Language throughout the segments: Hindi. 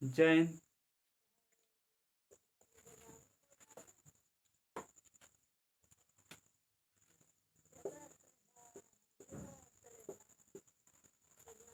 जैन,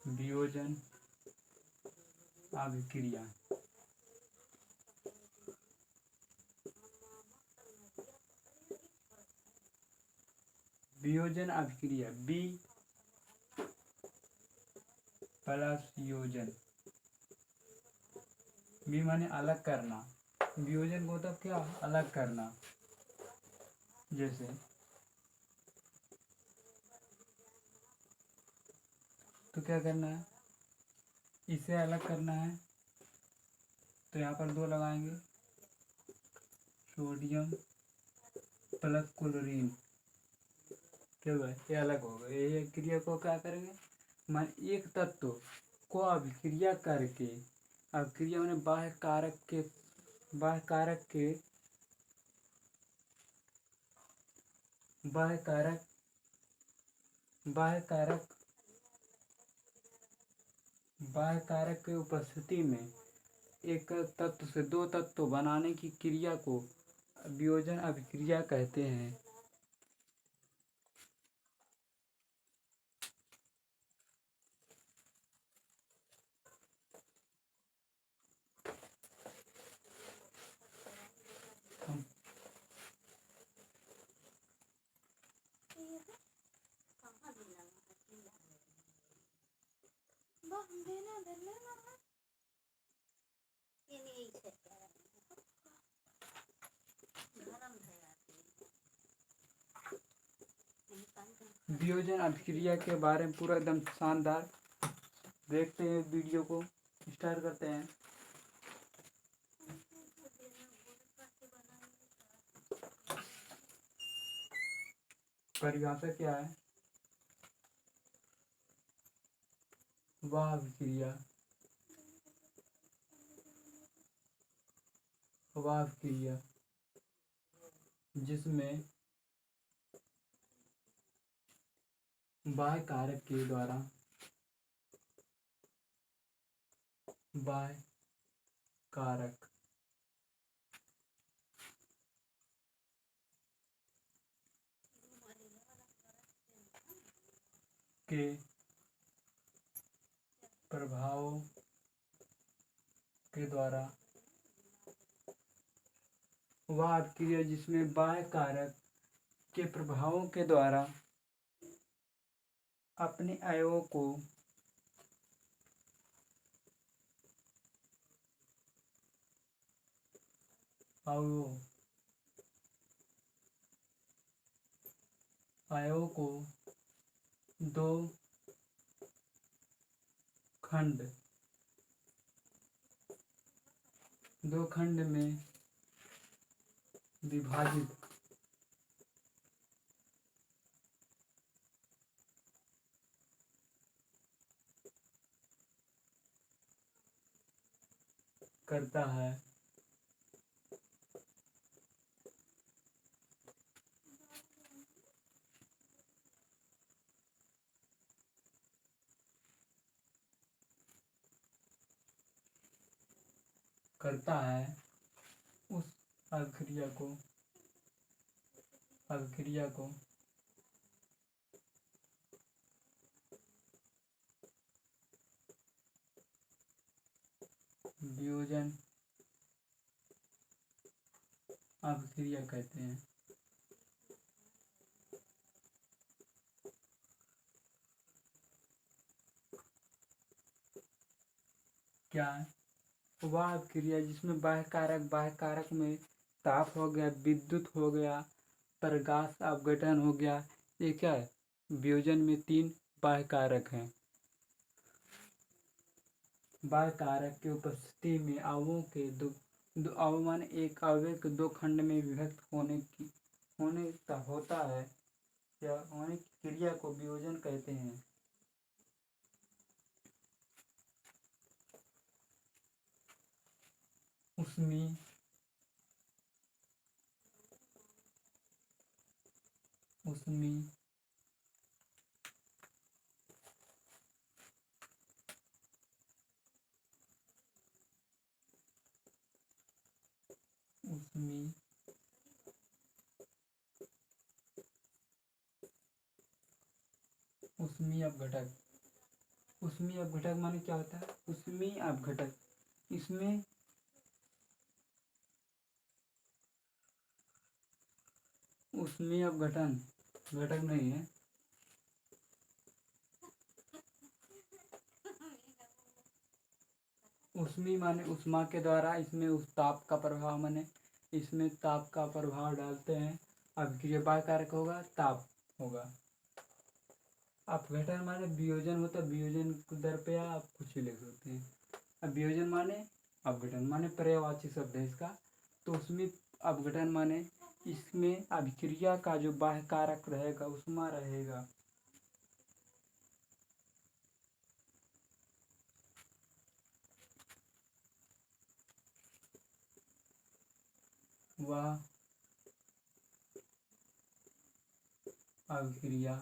वियोजन, अभिक्रिया। वियोजन अभिक्रिया बी प्लस योजन। बी माने अलग करना, वियोजन को मतलब क्या, अलग करना। जैसे तो क्या करना है, इसे अलग करना है तो यहाँ पर 2 लगाएंगे, सोडियम प्लस क्लोरीन। क्या हुआ, ये अलग होगा। ये क्रिया को क्या करेंगे, मान एक तत्व को अभिक्रिया करके, अभिक्रिया में बाह्य कारक के बाह्य कारक के उपस्थिति में एक तत्व से 2 तत्व बनाने की क्रिया को वियोजन अभिक्रिया कहते हैं। वियोजन अभिक्रिया के बारे में पूरा एकदम शानदार देखते हैं, वीडियो को स्टार्ट करते हैं। परिभाषा क्या है, वह अभिक्रिया जिसमें बाह्य कारक के द्वारा के प्रभावों के द्वारा, वह अभिक्रिया जिसमें बाह्य कारक के प्रभावों के द्वारा अपने अयवों को 2 खंड में विभाजित करता है। उस अभिक्रिया को वियोजन अभिक्रिया कहते हैं। क्या है, वह अभिक्रिया जिसमें बाह्य कारक में ताप हो गया, विद्युत हो गया, प्रकाश अपघटन हो गया। ये क्या है, वियोजन में 3 बाह्य कारक हैं। बाह्य कारक की उपस्थिति में अवयवों के अवयव माने एक अवयव के 2 खंड में विभक्त होने का होता है, या होने की क्रिया को वियोजन कहते हैं। उसमें उसमी उसमी अपघटक। उसमी अपघटक माने क्या होता है? उसमी अपघटक, इसमें उसमी अपघटन घटक नहीं है। उसमी माने उष्मा के द्वारा, इसमें उस ताप का प्रभाव, माने इसमें ताप का प्रभाव डालते हैं। अभिक्रिया बाह्य कारक होगा, ताप होगा। अपघटन माने वियोजन होता है, वियोजन दर पे आप कुछ भी लिख सकते हैं। अब वियोजन माने अपघटन माने पर्यायवाची शब्द है इसका। तो उसमें अपघटन माने इसमें अभिक्रिया का जो बाह्य कारक रहेगा उष्मा रहेगा। वह अभिक्रिया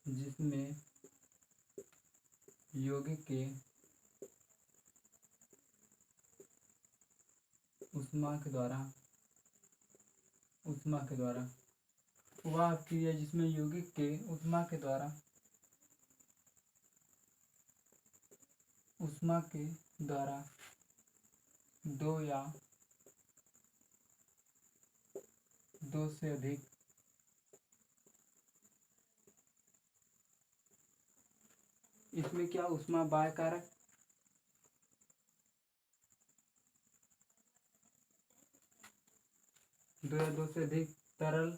जिसमें यौगिक के उष्मा के द्वारा वह अभिक्रिया जिसमें यौगिक के उष्मा के द्वारा दो या दो से अधिक इसमें क्या उष्मा बाह्य कारक दो या दो से अधिक तरल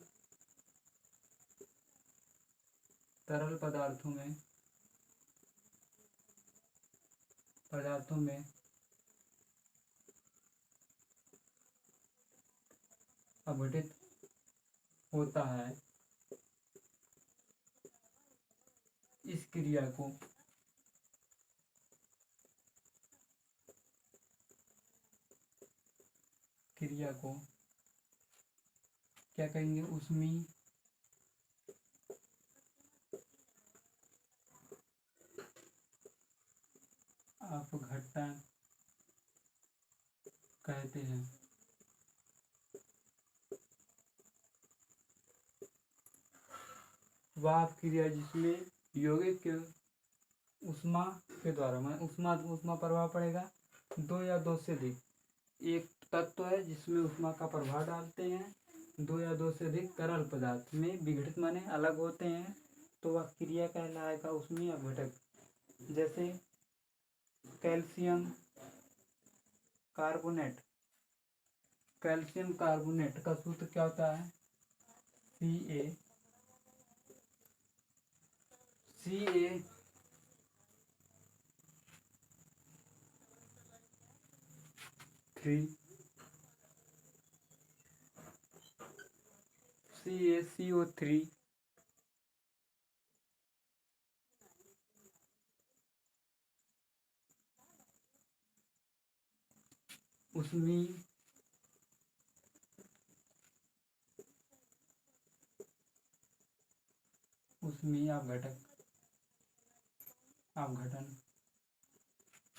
पदार्थों में अपघटित होता है। इस क्रिया को क्या कहेंगे? उसमी अपघटन कहते हैं। वह क्रिया जिसमें यौगिक के उष्मा के द्वारा, मैं उष्मा प्रभाव पड़ेगा दो या दो से अधिक। एक तत्व है जिसमें उष्मा का प्रभाव डालते हैं, दो या दो से अधिक तरल पदार्थ में विघटित माने अलग होते हैं, तो वह क्रिया कहलाएगा उसमें अपघटक। जैसे कैल्शियम कार्बोनेट का सूत्र क्या होता है? Ca CaCO3 उसमी अपघटन।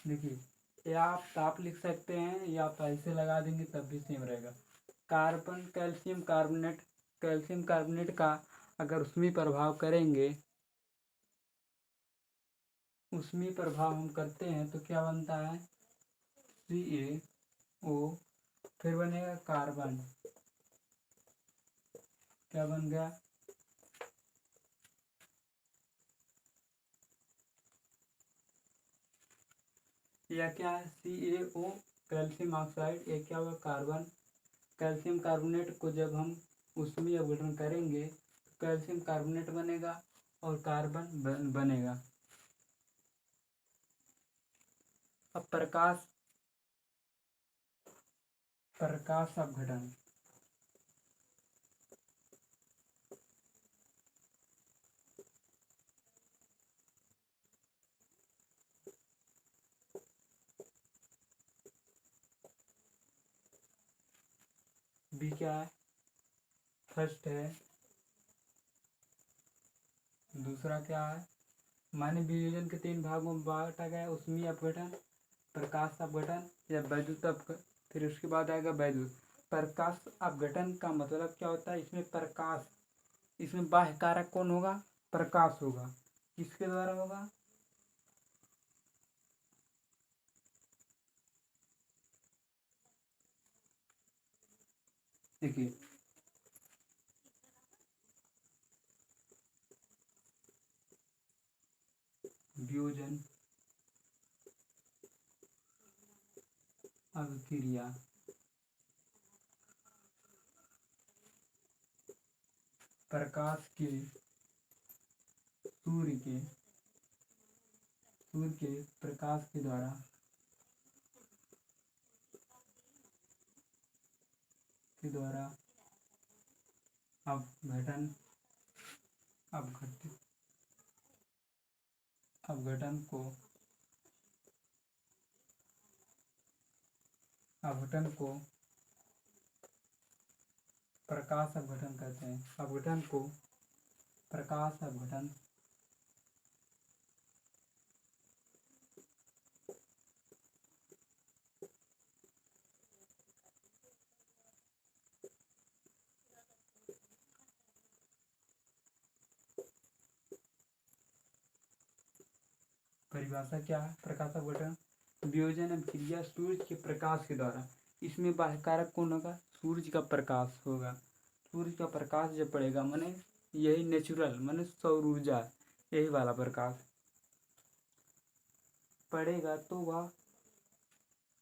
देखिए, या आप ताप लिख सकते हैं या आप ऐसे लगा देंगे तब भी सेम रहेगा। कैल्शियम कार्बोनेट का अगर उसमें प्रभाव करेंगे, उसमें प्रभाव हम करते हैं तो क्या बनता है? CaO, फिर बनेगा कार्बन, क्या बन गया? या क्या है? CaO कैल्शियम ऑक्साइड, एक क्या हुआ? कार्बन। कैल्शियम कार्बोनेट को जब हम उसमें अपघटन करेंगे तो कैल्शियम कार्बोनेट बनेगा और कार्बन बनेगा। अब प्रकाश अपघटन। बी क्या है? फर्स्ट है। दूसरा क्या है? माने वियोजन के 3 भागों में बांटा गया, उसमें अपघटन, प्रकाश अपघटन या वैद्युत अपघटन। फिर उसके बाद आएगा वैद्युत। प्रकाश अपघटन का मतलब क्या होता है? इसमें प्रकाश, इसमें बाह्य कारक कौन होगा? प्रकाश होगा। किसके द्वारा होगा? देखिए, वियोजन अभिक्रिया प्रकाश के सूर्य के प्रकाश के द्वारा अपघटन अपघटन को प्रकाश अपघटन कहते हैं। अपघटन को प्रकाश अपघटन परिभाषा क्या है? प्रकाश अपघटन वियोजन अभिक्रिया सूर्य के प्रकाश के द्वारा। इसमें बाह्य कारक कौन होगा? सूर्य का प्रकाश होगा। सूर्य का प्रकाश जब पड़ेगा, माने यही नेचुरल, माने सौर ऊर्जा, यही वाला प्रकाश पड़ेगा तो वह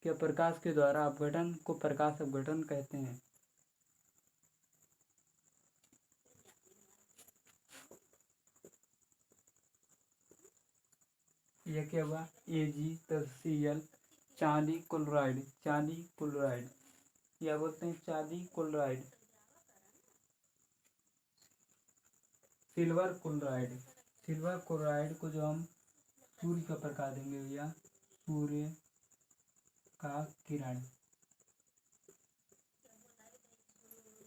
के प्रकाश के द्वारा अपघटन को प्रकाश अपघटन कहते हैं। यह क्या हुआ? AgCl चांदी क्लोराइड या बोलते हैं चांदी क्लोराइड, सिल्वर क्लोराइड को जो हम सूर्य का प्रकाश देंगे भैया, सूर्य का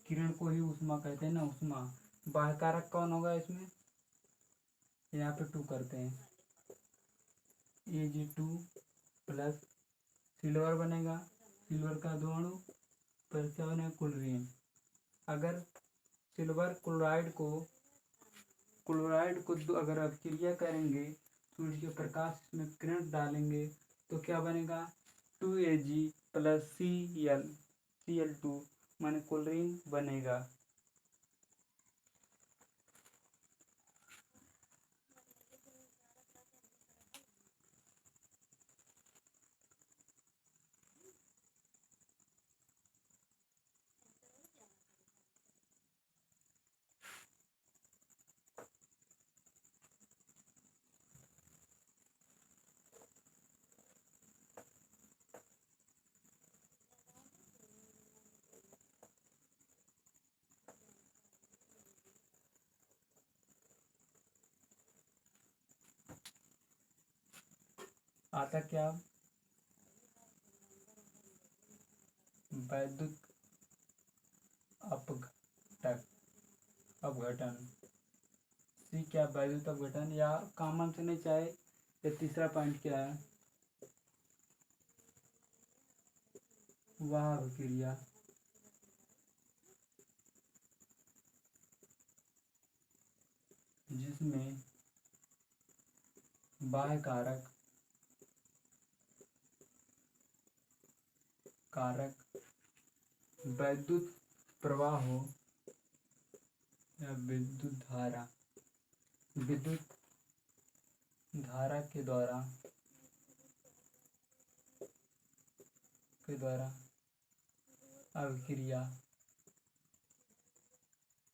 किरण को ही ऊष्मा कहते हैं ना, ऊष्मा। बाह्य कारक कौन होगा इसमें? यहाँ पे 2 करते हैं, Ag2 प्लस सिल्वर बनेगा, सिल्वर का 2 अणु पर क्या बनेगा? क्लोरीन। अगर सिल्वर क्लोराइड को अगर अभिक्रिया करेंगे, सूर्य के प्रकाश में किरण डालेंगे तो क्या बनेगा? 2Ag प्लस Cl2 माने क्लोरीन बनेगा। आता क्या? वैद्युत अपघटन। सी क्या? वैद्युत अपघटन, या कॉमन से नहीं चाहे ये तीसरा पॉइंट क्या है? वह अभिक्रिया जिसमें बाह्य कारक वैद्युत प्रवाह हो या विद्युत धारा के द्वारा अभिक्रिया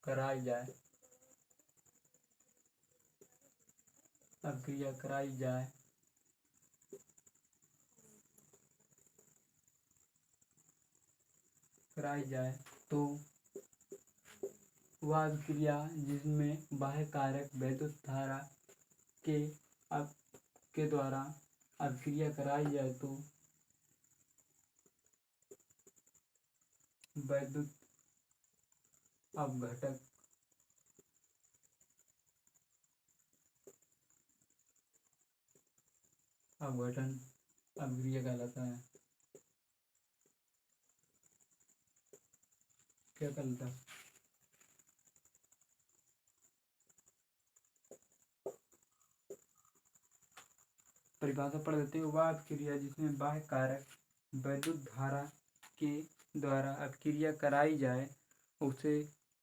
कराई जाए, तो वह अभिक्रिया जिसमें बाह्य कारक वैद्युत धारा के द्वारा अभिक्रिया कराई जाए तो वैद्युत अपघटक अपघटन अभिक्रिया कहलाता है। क्या कहलाता है? परिभाषा पढ़ देते हैं। वह अभिक्रिया जिसमें बाह्य कारक वैद्युत धारा के द्वारा अभिक्रिया कराई जाए उसे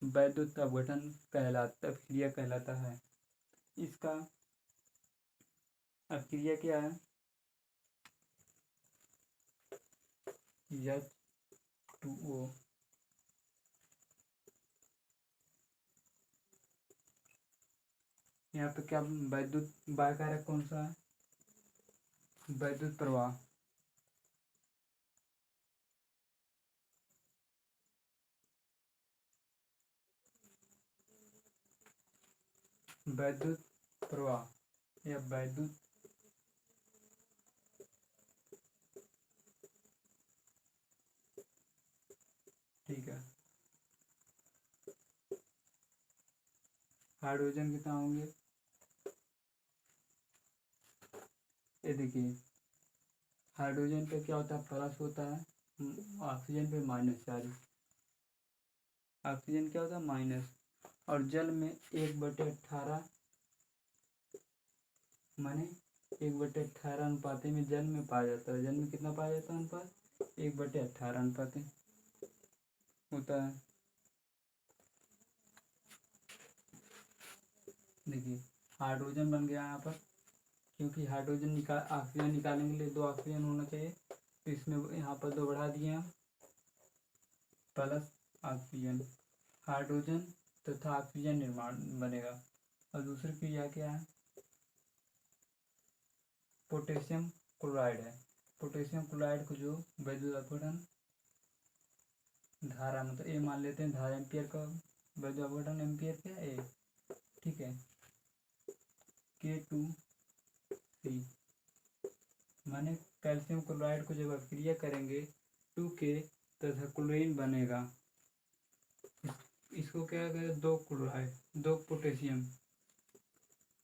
वैद्युत अभिक्रिया कहलाता है। इसका अभिक्रिया क्या है? H2O यहाँ पे क्या वैद्युत बाह्य कारक कौन सा है? वैद्युत प्रवाह। वैद्युत प्रवाह या वैद्युत ठीक है। हाइड्रोजन कितना होंगे? ये देखिए, हाइड्रोजन पे क्या होता है? प्लस होता है, ऑक्सीजन पे माइनस चार्ज। ऑक्सीजन क्या होता है? माइनस। और जल में 1/18 माने 1/18 अनुपाते में जल में पाया जाता है। जल में कितना पाया जाता है अनुपात? 1/18 अनुपात होता है। देखिए, हाइड्रोजन बन गया यहाँ पर, क्योंकि हाइड्रोजन ऑक्सीजन निकालने के लिए 2 ऑक्सीजन होना चाहिए, तो इसमें यहाँ पर 2 बढ़ा दिए हम, प्लस ऑक्सीजन। हाइड्रोजन तथा ऑक्सीजन निर्माण बनेगा। और दूसरी क्रिया क्या है? पोटेशियम क्लोराइड है। पोटेशियम क्लोराइड को जो वैद्युत अपघटन धारा, मतलब ए मान लेते हैं, धारा एम्पियर का वैद्युत अपघटन एम्पियर क्या है? ए, ठीक है। K2C माने कैल्शियम क्लोराइड को जब अभिक्रिया करेंगे 2K तथा क्लोरीन बनेगा। इसको क्या करें? 2 क्लोराइड, 2 पोटेशियम,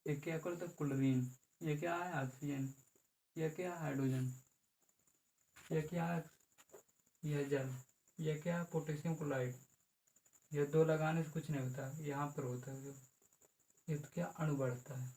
एक क्या करता है? क्लोरीन। ये क्या है? ऑक्सीजन। यह क्या है? हाइड्रोजन। यह क्या है? यह जल। यह क्या है? Potassium chloride. यह 2 लगाने से कुछ नहीं होता, यहाँ पर होता है जो ये तो क्या अणु बढ़ता है।